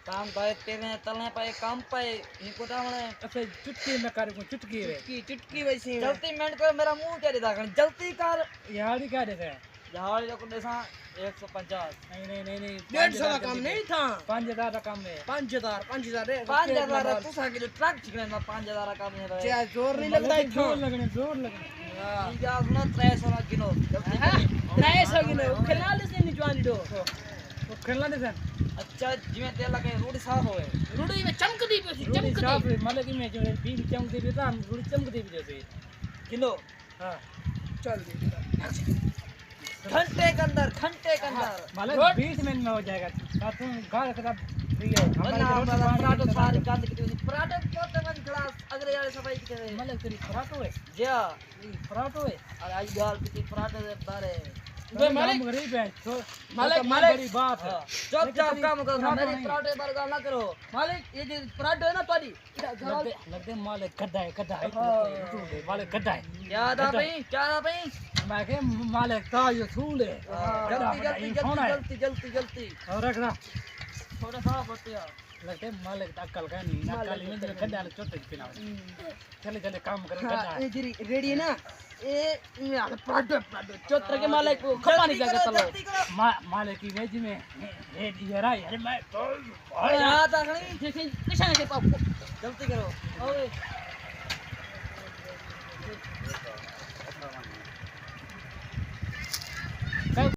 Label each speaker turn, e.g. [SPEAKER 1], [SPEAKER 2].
[SPEAKER 1] काम पाए तेरे तलने पाए काम पाए इनको टावणे
[SPEAKER 2] अच्छा चुटकी में कर को चुटकी रे
[SPEAKER 1] चुटकी चुटकी वैसी जल्दी मिनट कर मेरा मुंह क्या देता कर जल्दी कर
[SPEAKER 2] यारी क्या देते हैं
[SPEAKER 1] जहाड़ी को देसा 150
[SPEAKER 2] नहीं
[SPEAKER 3] 150 का काम नहीं था
[SPEAKER 2] 5000 का काम है
[SPEAKER 3] 5000 रे
[SPEAKER 1] 5000 तू साके जो ट्रक छिकने ना 5000 का काम है भाई
[SPEAKER 3] क्या जोर नहीं लगता है
[SPEAKER 2] जोर लगने
[SPEAKER 1] ठीक है सुनो 300 किलो जल्दी
[SPEAKER 3] हां 300 किलो खिला ले से निजवानी दो
[SPEAKER 2] तो खेलना नहीं सन
[SPEAKER 1] अच्छा जिਵੇਂ तेल लगे रोटी साफ होए
[SPEAKER 3] रूड़ी में चमकदी पे
[SPEAKER 2] चमकदी मतलब कि मैं जो बीन चमकदी भी था रोटी चमकदी भी जैसे
[SPEAKER 1] किलो
[SPEAKER 2] हां
[SPEAKER 3] चल दे
[SPEAKER 1] घंटे के अंदर
[SPEAKER 2] मतलब 20 मिनट में हो जाएगा साथों घर का ठीक है
[SPEAKER 1] हमारा पराठो सारी गंद की पराठो पोते बन ग्लास अगले वाले सफाई की करे
[SPEAKER 2] मतलब तेरी पराठो है
[SPEAKER 1] जा
[SPEAKER 2] पराठो है
[SPEAKER 1] और आज दाल की पराठे दे बारे
[SPEAKER 2] तो मालिक गरीब है तो
[SPEAKER 3] मालिक
[SPEAKER 2] बड़ी बात है
[SPEAKER 1] चुपचाप काम करो मेरे पराठे पर गाल ना करो
[SPEAKER 3] मालिक ये जो पराठो है ना तुम्हारी
[SPEAKER 2] लगते मालिक गड्ढा है मालिक गड्ढा है
[SPEAKER 1] क्या था भाई
[SPEAKER 2] मैं के मालिक तो ये थूल है
[SPEAKER 1] जल्दी
[SPEAKER 2] और रखना
[SPEAKER 1] थोड़ा सा बतिया
[SPEAKER 2] लगते मालिक अक्कल का नहीं ना कल में गड्ढा ले चोट पिना चले काम करो गड्ढा
[SPEAKER 3] ये जी रेडी है ना ये पराठो चोत्र के मालिक को खपा नहीं जाएगा चलो
[SPEAKER 2] मालिक की वेज में ये जरा यार मैं तो
[SPEAKER 1] यहाँ तक नहीं
[SPEAKER 3] किसान के पाप को
[SPEAKER 1] जल्दी करो ओए